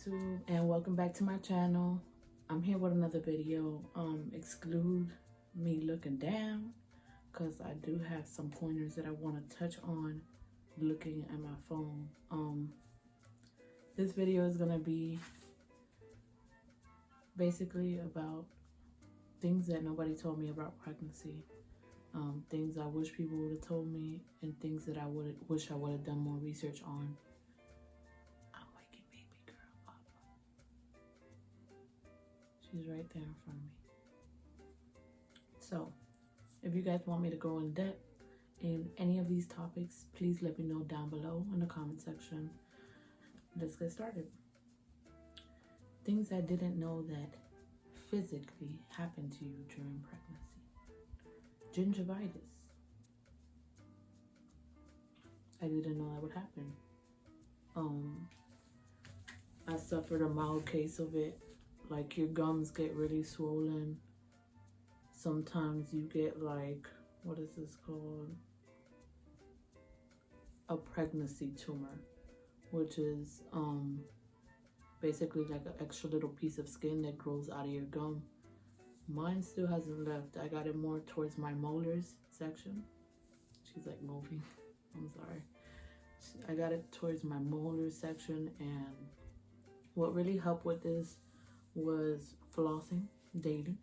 YouTube, and welcome back to my channel. I'm here with another video. Exclude me looking down because I do have some pointers that I want to touch on looking at my phone. This video is gonna be basically about things that nobody told me about pregnancy, things I wish people would have told me, and things that I wish I would have done more research on. She's right there in front of me. So, if you guys want me to go in depth in any of these topics, please let me know down below in the comment section. Let's get started. Things I didn't know that physically happen to you during pregnancy. Gingivitis. I didn't know that would happen. I suffered a mild case of it. Like, your gums get really swollen. Sometimes you get like, what is this called? A pregnancy tumor, which is basically like an extra little piece of skin that grows out of your gum. Mine still hasn't left. I got it more towards my molars section. She's like moving. I'm sorry. I got it towards my molars section, and what really helped with this was flossing daily,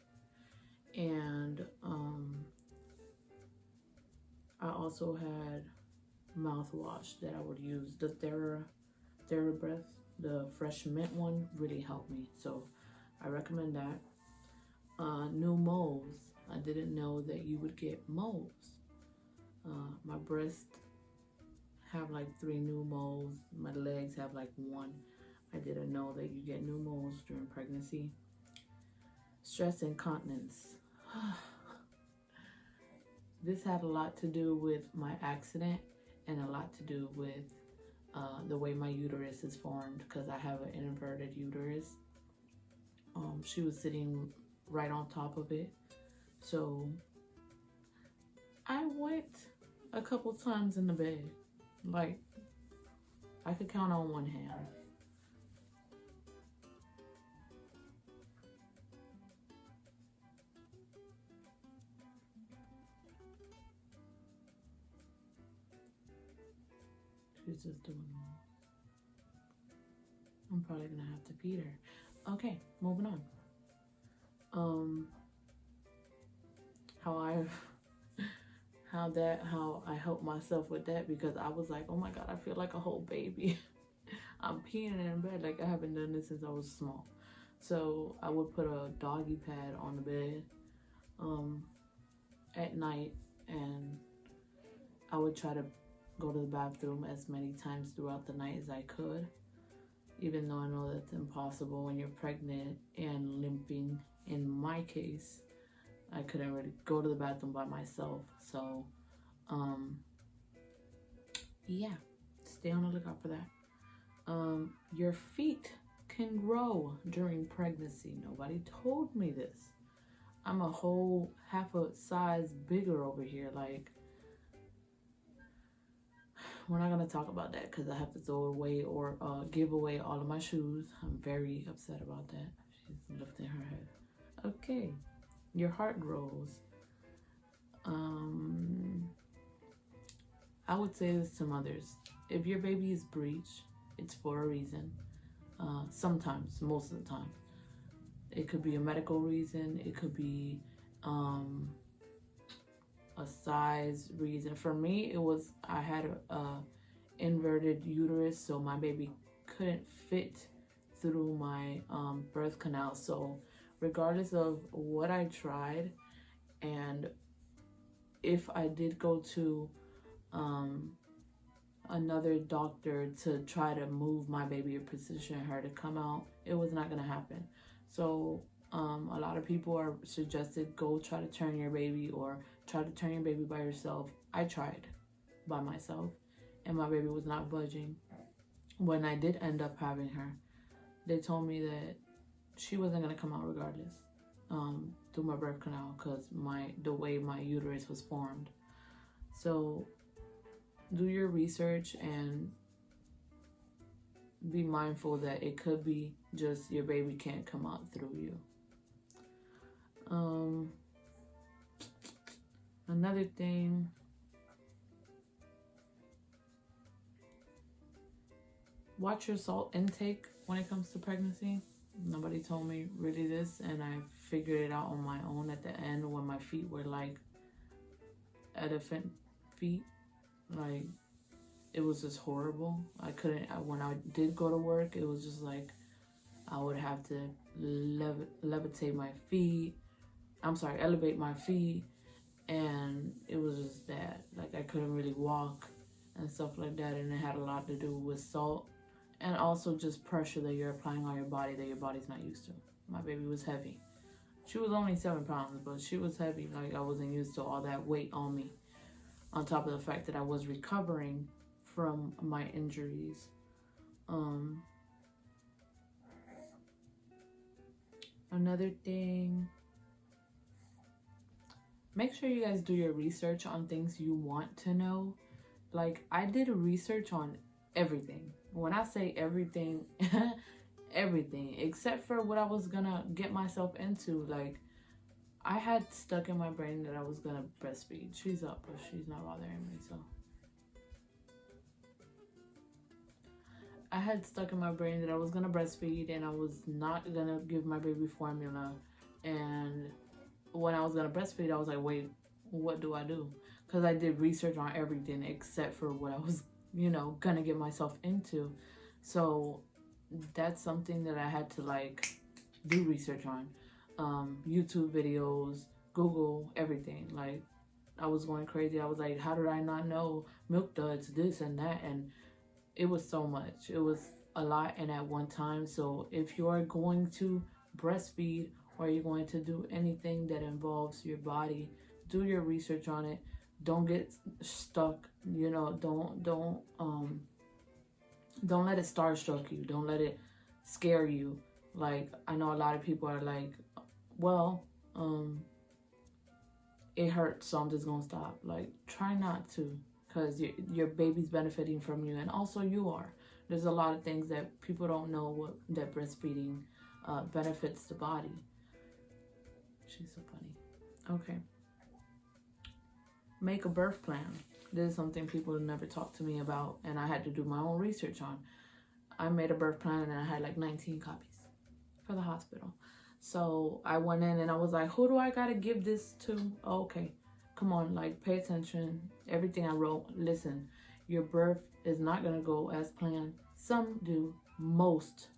and I also had mouthwash that I would use. The TheraBreath, the fresh mint one, really helped me, so I recommend that. New moles. I didn't know that you would get moles. My breasts have like 3 new moles. My legs have like 1. I didn't know that you get new moles during pregnancy. Stress incontinence. This had a lot to do with my accident and a lot to do with the way my uterus is formed, because I have an inverted uterus. She was sitting right on top of it. So I went a couple times in the bed. Like, I could count on one hand. She's just doing that. I'm probably gonna have to feed her. Okay, moving on. How I helped myself with that, because I was like, oh my god, I feel like a whole baby. I'm peeing in bed. Like, I haven't done this since I was small. So I would put a doggy pad on the bed at night, and I would try to go to the bathroom as many times throughout the night as I could, even though I know that's impossible when you're pregnant and limping. In my case, I couldn't really go to the bathroom by myself. So yeah, stay on the lookout for that. Your feet can grow during pregnancy. Nobody told me this. I'm a whole half a size bigger over here. Like, we're not gonna talk about that because I have to throw away or give away all of my shoes. I'm very upset about that. She's lifting her head. Okay, your heart grows. I would say this to mothers: if your baby is breech, it's for a reason. Sometimes, most of the time, it could be a medical reason. It could be a size reason. For me, it was I had a inverted uterus, so my baby couldn't fit through my birth canal. So regardless of what I tried, and if I did go to another doctor to try to move my baby or position her to come out, it was not going to happen. So a lot of people are suggested go try to turn your baby, or try to turn your baby by yourself. I tried by myself, and my baby was not budging. When I did end up having her, they told me that she wasn't going to come out regardless through my birth canal, because the way my uterus was formed. So do your research and be mindful that it could be just your baby can't come out through you. Another thing, watch your salt intake when it comes to pregnancy. Nobody told me really this, and I figured it out on my own at the end when my feet were like elephant feet. Like, it was just horrible. I couldn't, when I did go to work, it was just like I would have to elevate my feet, and it was just bad. Like, I couldn't really walk and stuff like that, and it had a lot to do with salt and also just pressure that you're applying on your body that your body's not used to. My baby was heavy. She was only 7 pounds, but she was heavy. Like, I wasn't used to all that weight on me, on top of the fact that I was recovering from my injuries. Another thing, make sure you guys do your research on things you want to know. Like, I did a research on everything. When I say everything, everything, except for what I was gonna get myself into. Like, I had stuck in my brain that I was gonna breastfeed. She's up, but she's not bothering me, so. I had stuck in my brain that I was gonna breastfeed and I was not gonna give my baby formula. And when I was gonna breastfeed, I was like, wait, what do I do? Because I did research on everything except for what I was, gonna get myself into. So that's something that I had to like do research on. YouTube videos, Google, everything. Like, I was going crazy. I was like, how did I not know milk duds, this and that? And it was so much. It was a lot and at one time. So if you're going to breastfeed or you're going to do anything that involves your body, do your research on it. Don't get stuck. Don't let it starstruck you. Don't let it scare you. Like, I know a lot of people are like, well, it hurts, so I'm just gonna stop. Like, try not to, because your baby's benefiting from you, and also you are. There's a lot of things that people don't know that breastfeeding benefits the body. She's so funny. Okay. Make a birth plan. This is something people never talk to me about, and I had to do my own research on. I made a birth plan, and I had like 19 copies for the hospital. So I went in and I was like, who do I gotta give this to? Oh, okay, come on, like, pay attention. Everything I wrote, listen, your birth is not gonna go as planned. Some do, most,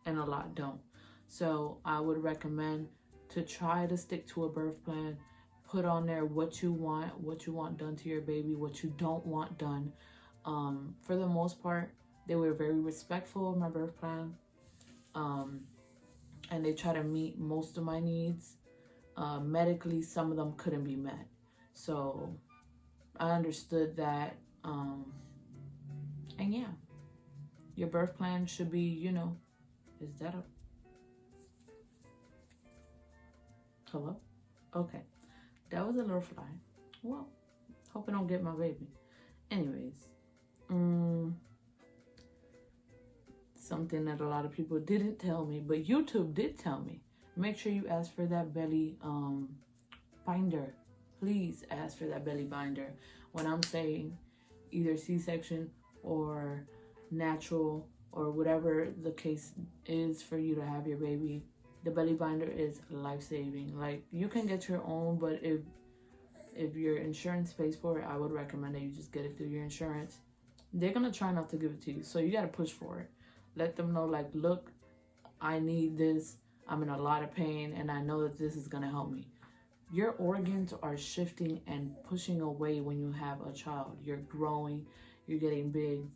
and a lot don't. So I would recommend to try to stick to a birth plan. Put on there what you want done to your baby, what you don't want done. For the most part, they were very respectful of my birth plan. And they try to meet most of my needs. Medically, some of them couldn't be met. So I understood that. And yeah, your birth plan should be, is that a... Hello? Okay. That was a little fly. Well, hope I don't get my baby. Anyways, something that a lot of people didn't tell me, but YouTube did tell me. Make sure you ask for that belly binder. Please ask for that belly binder. When I'm saying either C-section or natural or whatever the case is for you to have your baby, the belly binder is life-saving. Like, you can get your own, but if your insurance pays for it, I would recommend that you just get it through your insurance. They're gonna try not to give it to you, so you gotta push for it. Let them know, like, look, I need this. I'm in a lot of pain, and I know that this is gonna help me. Your organs are shifting and pushing away when you have a child. You're growing, you're getting big.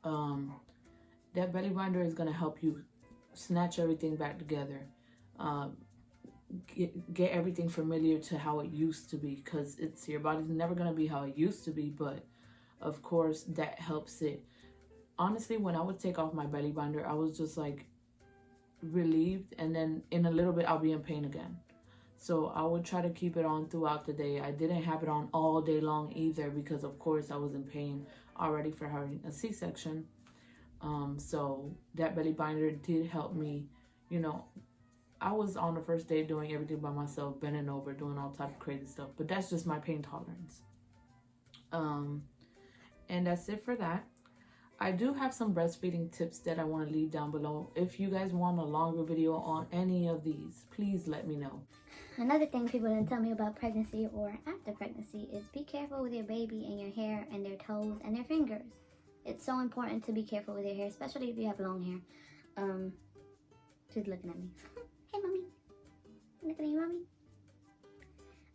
That belly binder is gonna help you snatch everything back together. Get everything familiar to how it used to be, because your body's never gonna be how it used to be, but of course that helps it. Honestly, when I would take off my belly binder, I was just like relieved, and then in a little bit I'll be in pain again. So I would try to keep it on throughout the day. I didn't have it on all day long either, because of course I was in pain already for having a C-section. So that belly binder did help me. You know, I was on the first day doing everything by myself, bending over, doing all type of crazy stuff. But that's just my pain tolerance. Um, and that's it for that. I do have some breastfeeding tips that I want to leave down below. If you guys want a longer video on any of these, please let me know. Another thing people didn't tell me about pregnancy or after pregnancy is be careful with your baby and your hair and their toes and their fingers. It's so important to be careful with your hair, especially if you have long hair. She's looking at me. Hey, mommy. Looking at you,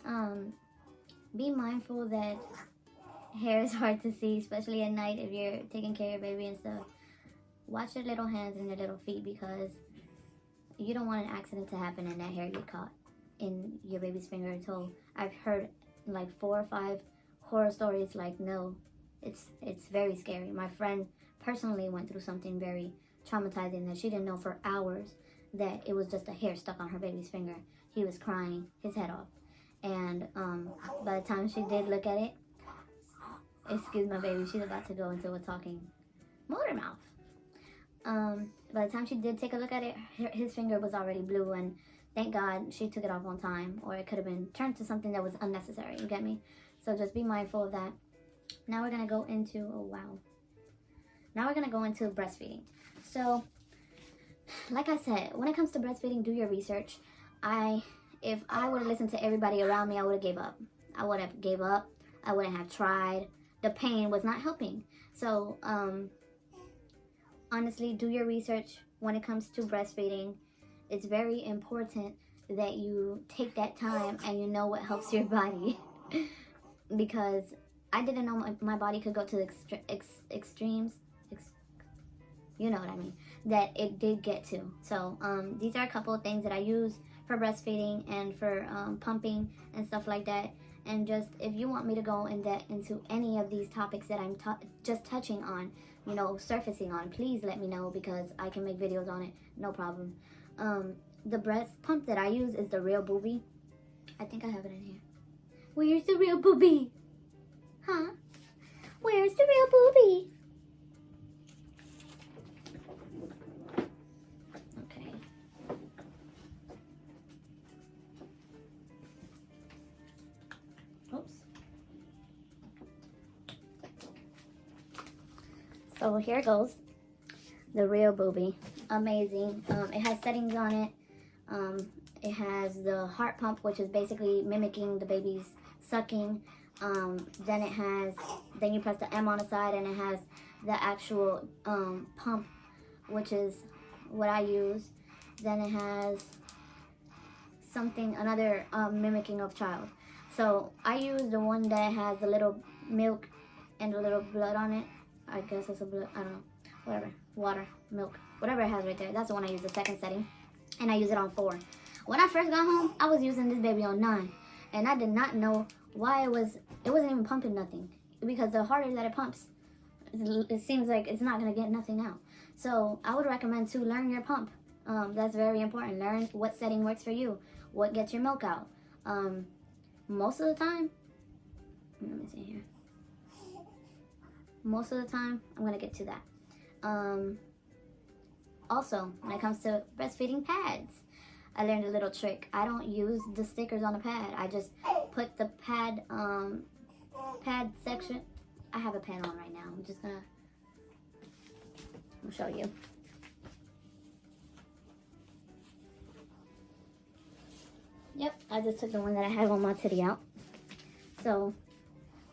mommy. Be mindful that hair is hard to see, especially at night if you're taking care of your baby and stuff. Watch your little hands and your little feet, because you don't want an accident to happen and that hair get caught in your baby's finger or toe. I've heard like 4 or 5 horror stories. Like, no, it's very scary. My friend personally went through something very traumatizing that she didn't know for hours that it was just a hair stuck on her baby's finger. He was crying his head off, and by the time she did look at it, excuse my baby, she's about to go into a talking motor mouth. By the time she did take a look at it, his finger was already blue, and thank God she took it off on time, or it could have been turned to something that was unnecessary, you get me? So just be mindful of that. Now we're going to go into, now we're going to go into breastfeeding. So, like I said, when it comes to breastfeeding, do your research. If I would have listened to everybody around me, I would have gave up. I would have gave up. I wouldn't have tried. The pain was not helping. So, honestly, do your research when it comes to breastfeeding. It's very important that you take that time and you know what helps your body. Because I didn't know my body could go to the extremes. You know what I mean. That it did get to. So these are a couple of things that I use for breastfeeding and for pumping and stuff like that. And just, if you want me to go into any of these topics that I'm just touching on, you know, surfacing on, please let me know, because I can make videos on it, no problem. The breast pump that I use is the Real Booby. I think I have it in here. Where's the Real Booby? Huh? Where's the Real Booby? Okay. Oops. So here it goes. The Real Booby. Amazing. It has settings on it. It has the heart pump, which is basically mimicking the baby's sucking. Then you press the M on the side, and it has the actual pump, which is what I use. Then it has another mimicking of child. So I use the one that has the little milk and the little blood on it. I guess it's a blood, I don't know, whatever, water, milk, whatever it has right there. That's the one I use, the second setting, and I use it on 4. When I first got home, I was using this baby on 9, and I did not know why it wasn't even pumping nothing, because the harder that it pumps, it seems like it's not going to get nothing out. So I would recommend to learn your pump. That's very important. Learn what setting works for you, what gets your milk out. Most of the time, let me see here. Most of the time, I'm going to get to that. Also, when it comes to breastfeeding pads, I learned a little trick. I don't use the stickers on the pad. I just put the pad section. I have a pad on right now. I'm just gonna show you. Yep, I just took the one that I had on my titty out. So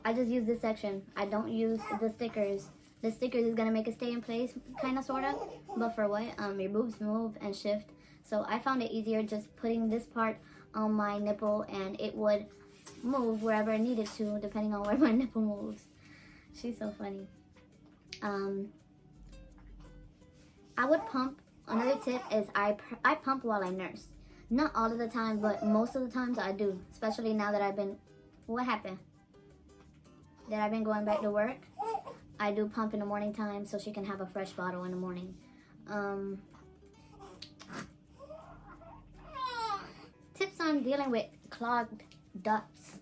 I just use this section. I don't use the stickers. The stickers is gonna make it stay in place, kind of, sort of. But for what? Your boobs move and shift. So I found it easier just putting this part on my nipple, and it would move wherever it needed to, depending on where my nipple moves. She's so funny. I would pump. Another tip is I pump while I nurse. Not all of the time, but most of the times I do. Especially now that what happened? That I've been going back to work. I do pump in the morning time so she can have a fresh bottle in the morning. Tips on dealing with clogged ducts.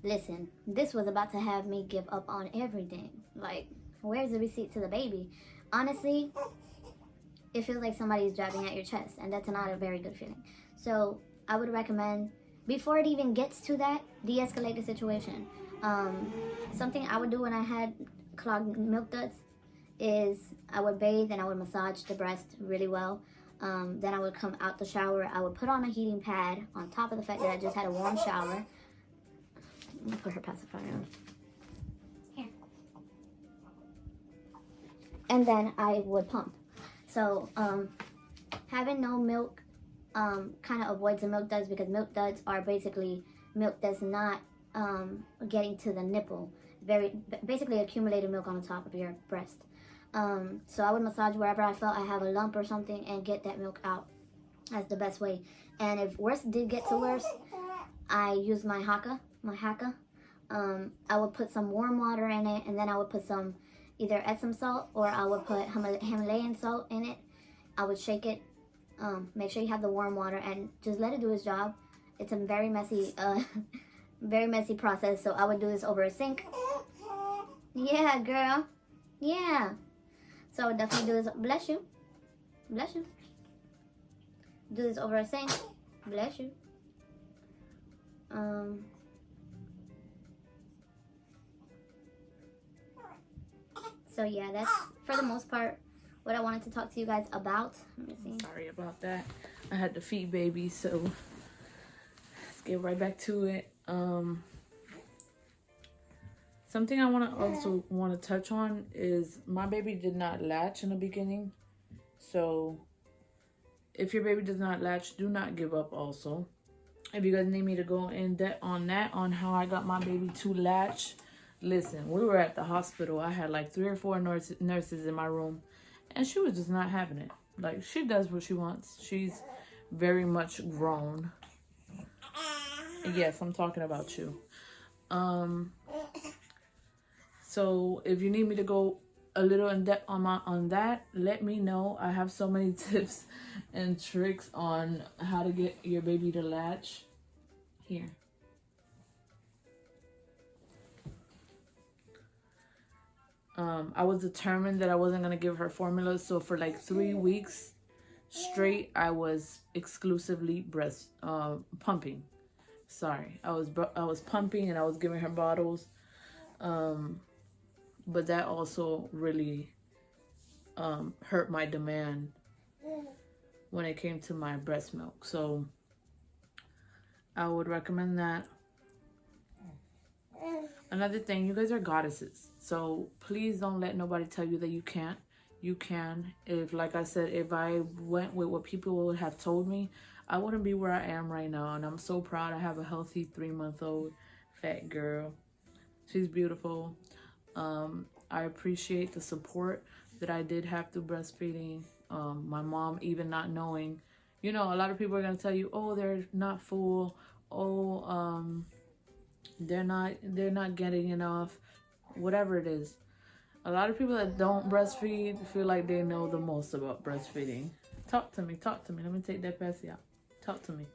Listen, this was about to have me give up on everything. Like, where's the receipt to the baby? honestly, it feels like somebody's jabbing at your chest, and that's not a very good feeling. So I would recommend, before it even gets to that, de-escalate the situation. Something I would do when I had clogged milk ducts is I would bathe and I would massage the breast really well. Then I would come out the shower. I would put on a heating pad on top of the fact that I just had a warm shower. Let me put her pacifier on. Here. And then I would pump. So having no milk kind of avoids the milk duds, because milk duds are basically milk that's not getting to the nipple. Basically accumulated milk on the top of your breast. So I would massage wherever I felt I have a lump or something and get that milk out. That's the best way. And if worse did get to worse, I use my haka. I would put some warm water in it, and then I would put some either Epsom salt, or I would put Himalayan salt in it. I would shake it. Make sure you have the warm water and just let it do its job. It's a very messy, very messy process. So I would do this over a sink. Yeah, girl. Yeah. So I would definitely do this. Bless you. Bless you. Do this over a sink. Bless you. So yeah, that's for the most part what I wanted to talk to you guys about. Let me see. Sorry about that. I had to feed baby, so let's get right back to it. Something I also want to touch on is my baby did not latch in the beginning. So if your baby does not latch, do not give up also. If you guys need me to go in depth on how I got my baby to latch, listen, we were at the hospital. I had like 3 or 4 nurses in my room, and she was just not having it. Like, she does what she wants. She's very much grown. Yes, I'm talking about you. So if you need me to go a little in depth on that, let me know. I have so many tips and tricks on how to get your baby to latch. Here. I was determined that I wasn't going to give her formula. So for like 3 weeks straight, I was exclusively pumping. Sorry. I was pumping and I was giving her bottles. But that also really hurt my demand when it came to my breast milk. So I would recommend that. Another thing, you guys are goddesses. So please don't let nobody tell you that you can't. You can. If, like I said, if I went with what people would have told me, I wouldn't be where I am right now. And I'm so proud I have a healthy 3-month-old fat girl. She's beautiful. I appreciate the support that I did have through breastfeeding. My mom, even not knowing, you know, a lot of people are going to tell you, oh, they're not full. Oh, they're not getting enough, whatever it is. A lot of people that don't breastfeed feel like they know the most about breastfeeding. Talk to me. Let me take that passy out. Talk to me.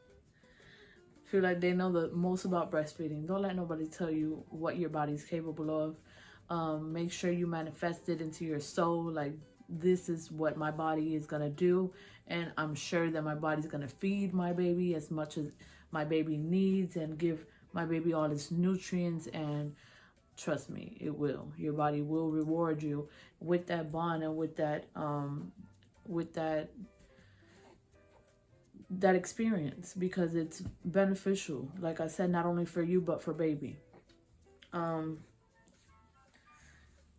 Feel like they know the most about breastfeeding. Don't let nobody tell you what your body's capable of. Make sure you manifest it into your soul. Like, this is what my body is gonna do, and I'm sure that my body's gonna feed my baby as much as my baby needs and give my baby all its nutrients. And trust me, it will. Your body will reward you with that bond and with that experience, because it's beneficial, like I said, not only for you but for baby.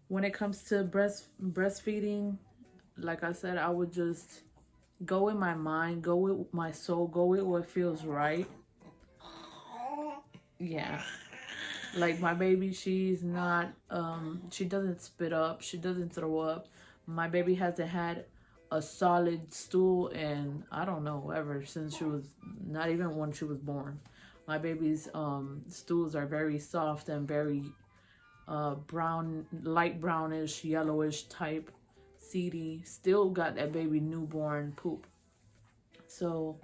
When it comes to breastfeeding, like I said, I would just go with my mind, go with my soul, go with what feels right. Yeah. Like, my baby, she's not, she doesn't spit up, she doesn't throw up. My baby hasn't had a solid stool in, I don't know, ever since she was, not even when she was born. My baby's stools are very soft and very brown, light brownish, yellowish type, seedy. Still got that baby newborn poop. So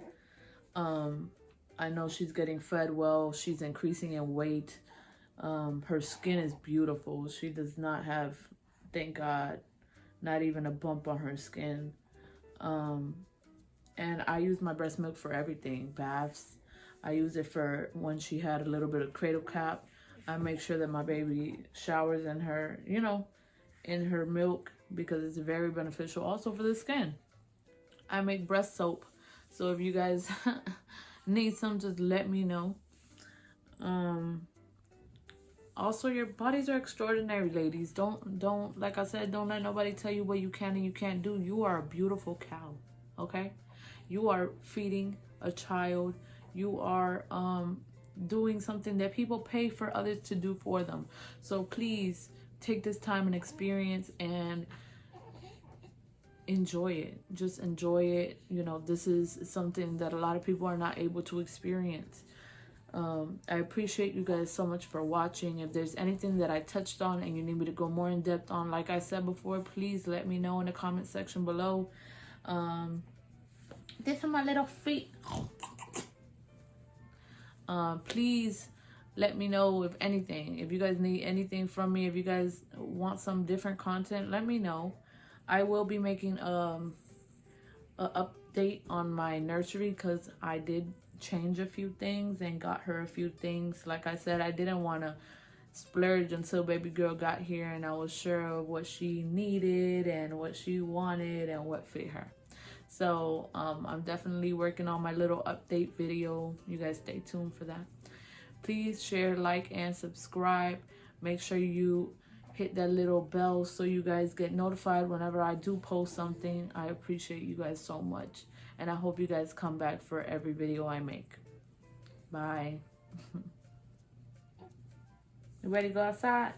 I know she's getting fed well. She's increasing in weight. Her skin is beautiful. She does not have, thank God, not even a bump on her skin. And I use my breast milk for everything. Baths, I use it for when she had a little bit of cradle cap. I make sure that my baby showers in her, you know, in her milk, because it's very beneficial also for the skin. I make breast soap, so if you guys need some, just let me know. Also, your bodies are extraordinary, ladies. Don't like I said, don't let nobody tell you what you can and you can't do. You are a beautiful cow, okay? You are feeding a child. You are doing something that people pay for others to do for them. So please take this time and experience and enjoy it. Just enjoy it. You know, this is something that a lot of people are not able to experience. I appreciate you guys so much for watching. If there's anything that I touched on and you need me to go more in depth on, like I said before, please let me know in the comment section below. This are my little feet. Please let me know if anything. If you guys need anything from me, if you guys want some different content, let me know. I will be making a update on my nursery, because I did change a few things and got her a few things. Like I said, I didn't want to splurge until baby girl got here and I was sure of what she needed and what she wanted and what fit her. So I'm definitely working on my little update video. You guys stay tuned for that. Please share, like, and subscribe. Make sure you hit that little bell so you guys get notified whenever I do post something. I appreciate you guys so much. And I hope you guys come back for every video I make. Bye. You ready to go outside?